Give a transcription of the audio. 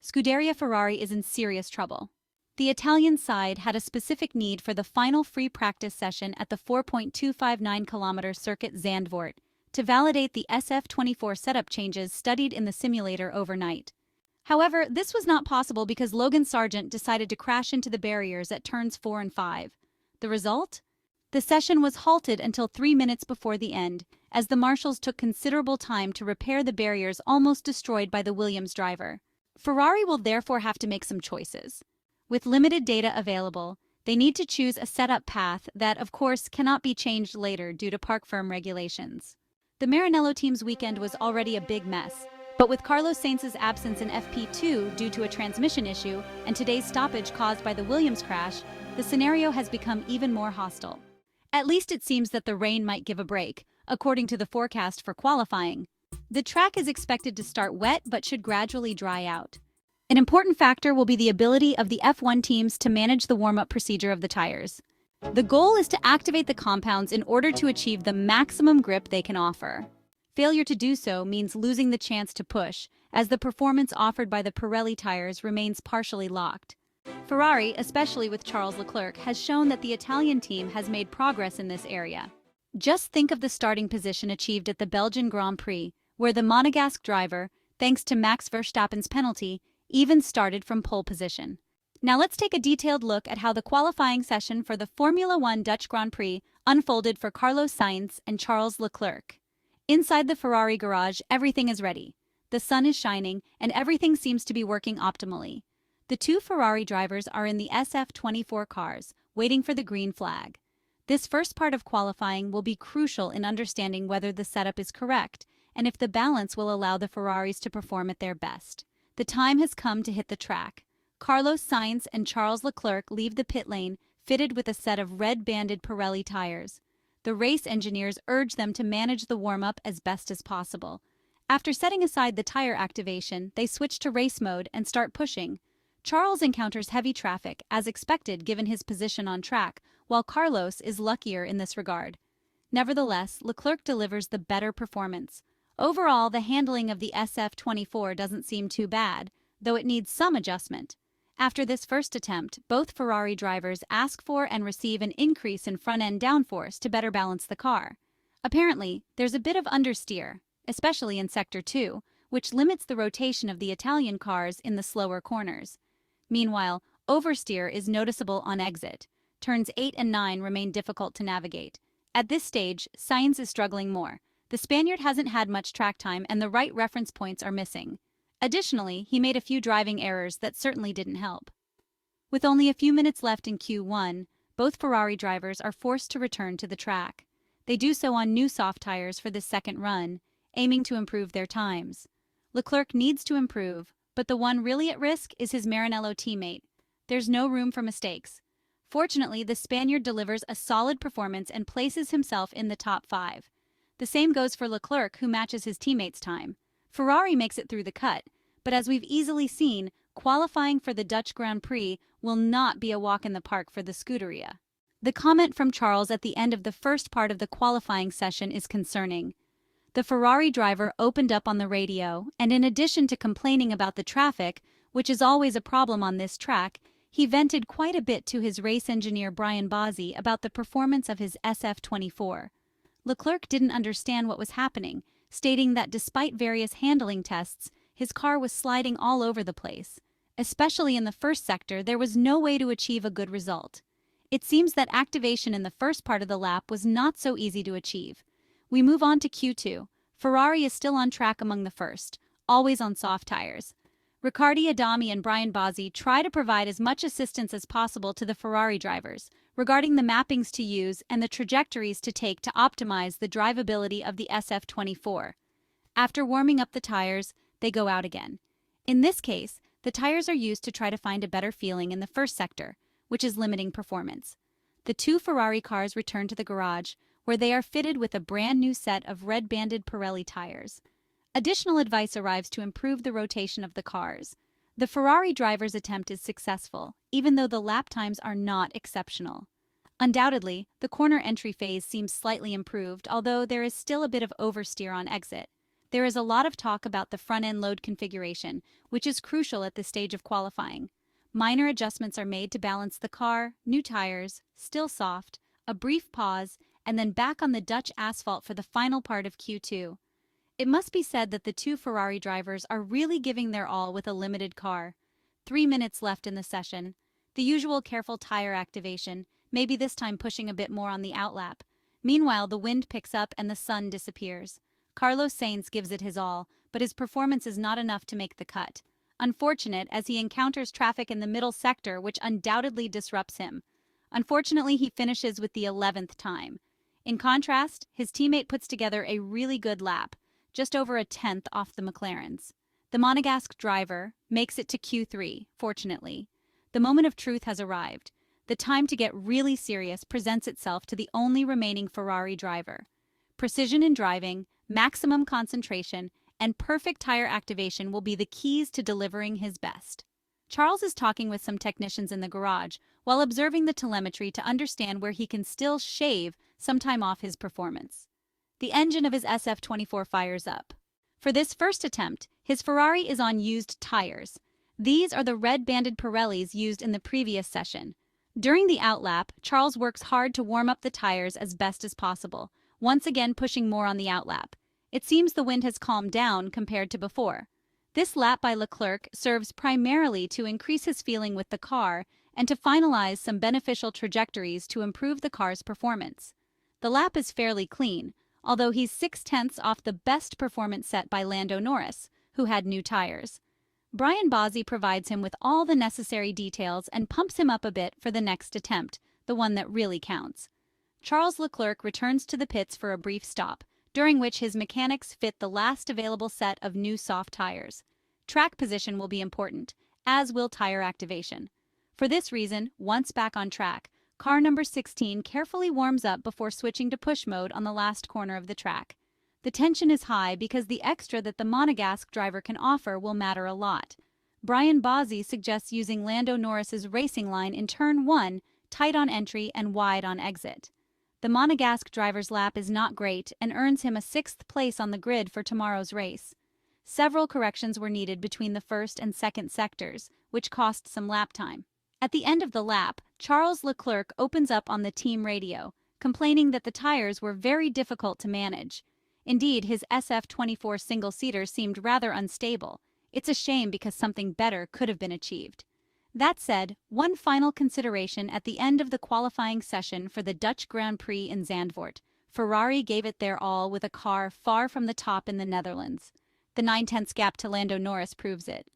Scuderia Ferrari is in serious trouble. The Italian side had a specific need for the final free practice session at the 4.259-kilometer Circuit Zandvoort to validate the SF-24 setup changes studied in the simulator overnight. However, this was not possible because Logan Sargeant decided to crash into the barriers at turns 4 and 5. The result? The session was halted until 3 minutes before the end, as the marshals took considerable time to repair the barriers almost destroyed by the Williams driver. Ferrari will therefore have to make some choices. With limited data available, they need to choose a setup path that, of course, cannot be changed later due to parc regulations. The Maranello team's weekend was already a big mess, but with Carlos Sainz's absence in FP2 due to a transmission issue and today's stoppage caused by the Williams crash, the scenario has become even more hostile. At least it seems that the rain might give a break, according to the forecast for qualifying. The track is expected to start wet but should gradually dry out. An important factor will be the ability of the F1 teams to manage the warm-up procedure of the tires. The goal is to activate the compounds in order to achieve the maximum grip they can offer. Failure to do so means losing the chance to push, as the performance offered by the Pirelli tires remains partially locked. Ferrari, especially with Charles Leclerc, has shown that the Italian team has made progress in this area. Just think of the starting position achieved at the Belgian Grand Prix, where the Monegasque driver, thanks to Max Verstappen's penalty, even started from pole position. Now let's take a detailed look at how the qualifying session for the Formula One Dutch Grand Prix unfolded for Carlos Sainz and Charles Leclerc. Inside the Ferrari garage, everything is ready. The sun is shining, and everything seems to be working optimally. The two Ferrari drivers are in the SF-24 cars, waiting for the green flag. This first part of qualifying will be crucial in understanding whether the setup is correct and if the balance will allow the Ferraris to perform at their best. The time has come to hit the track. Carlos Sainz and Charles Leclerc leave the pit lane fitted with a set of red-banded Pirelli tires. The race engineers urge them to manage the warm-up as best as possible. After setting aside the tire activation, they switch to race mode and start pushing. Charles encounters heavy traffic, as expected given his position on track, while Carlos is luckier in this regard. Nevertheless, Leclerc delivers the better performance. Overall, the handling of the SF-24 doesn't seem too bad, though it needs some adjustment. After this first attempt, both Ferrari drivers ask for and receive an increase in front-end downforce to better balance the car. Apparently, there's a bit of understeer, especially in Sector 2, which limits the rotation of the Italian cars in the slower corners. Meanwhile, oversteer is noticeable on exit. Turns 8 and 9 remain difficult to navigate. At this stage, Sainz is struggling more. The Spaniard hasn't had much track time and the right reference points are missing. Additionally, he made a few driving errors that certainly didn't help. With only a few minutes left in Q1, both Ferrari drivers are forced to return to the track. They do so on new soft tires for this second run, aiming to improve their times. Leclerc needs to improve, but the one really at risk is his Maranello teammate. There's no room for mistakes. Fortunately, the Spaniard delivers a solid performance and places himself in the top 5. The same goes for Leclerc, who matches his teammate's time. Ferrari makes it through the cut, but as we've easily seen, qualifying for the Dutch Grand Prix will not be a walk in the park for the Scuderia. The comment from Charles at the end of the first part of the qualifying session is concerning. The Ferrari driver opened up on the radio, and in addition to complaining about the traffic, which is always a problem on this track, he vented quite a bit to his race engineer Brian Bozzi about the performance of his SF-24. Leclerc didn't understand what was happening, stating that despite various handling tests, his car was sliding all over the place. Especially in the first sector, there was no way to achieve a good result. It seems that activation in the first part of the lap was not so easy to achieve. We move on to Q2. Ferrari is still on track among the first, always on soft tires. Riccardo Adami and Brian Bozzi try to provide as much assistance as possible to the Ferrari drivers regarding the mappings to use and the trajectories to take to optimize the drivability of the SF-24. After warming up the tires, they go out again. In this case, the tires are used to try to find a better feeling in the first sector, which is limiting performance. The two Ferrari cars return to the garage, where they are fitted with a brand new set of red-banded Pirelli tires. Additional advice arrives to improve the rotation of the cars. The Ferrari driver's attempt is successful, even though the lap times are not exceptional. Undoubtedly, the corner entry phase seems slightly improved, although there is still a bit of oversteer on exit. There is a lot of talk about the front-end load configuration, which is crucial at this stage of qualifying. Minor adjustments are made to balance the car, new tires, still soft, a brief pause, and then back on the Dutch asphalt for the final part of Q2. It must be said that the two Ferrari drivers are really giving their all with a limited car. 3 minutes left in the session. The usual careful tire activation, maybe this time pushing a bit more on the outlap. Meanwhile, the wind picks up and the sun disappears. Carlos Sainz gives it his all, but his performance is not enough to make the cut. Unfortunate, as he encounters traffic in the middle sector, which undoubtedly disrupts him. Unfortunately, he finishes with the 11th time. In contrast, his teammate puts together a really good lap, just over a tenth off the McLarens. The Monegasque driver makes it to Q3, fortunately. The moment of truth has arrived. The time to get really serious presents itself to the only remaining Ferrari driver. Precision in driving, maximum concentration, and perfect tire activation will be the keys to delivering his best. Charles is talking with some technicians in the garage while observing the telemetry to understand where he can still shave some time off his performance. The engine of his SF-24 fires up. For this first attempt, his Ferrari is on used tires. These are the red-banded Pirellis used in the previous session. During the outlap, Charles works hard to warm up the tires as best as possible, once again pushing more on the outlap. It seems the wind has calmed down compared to before. This lap by Leclerc serves primarily to increase his feeling with the car and to finalize some beneficial trajectories to improve the car's performance. The lap is fairly clean, although he's 0.6 off the best performance set by Lando Norris, who had new tires. Brian Bozzi provides him with all the necessary details and pumps him up a bit for the next attempt, the one that really counts. Charles Leclerc returns to the pits for a brief stop, during which his mechanics fit the last available set of new soft tires. Track position will be important, as will tire activation. For this reason, once back on track, car number 16 carefully warms up before switching to push mode on the last corner of the track. The tension is high because the extra that the Monegasque driver can offer will matter a lot. Brian Bozzi suggests using Lando Norris's racing line in turn 1, tight on entry and wide on exit. The Monegasque driver's lap is not great and earns him a 6th place on the grid for tomorrow's race. Several corrections were needed between the first and second sectors, which cost some lap time. At the end of the lap, Charles Leclerc opens up on the team radio, complaining that the tires were very difficult to manage. Indeed, his SF-24 single-seater seemed rather unstable. It's a shame because something better could have been achieved. That said, one final consideration at the end of the qualifying session for the Dutch Grand Prix in Zandvoort. Ferrari gave it their all with a car far from the top in the Netherlands. The 0.9 gap to Lando Norris proves it.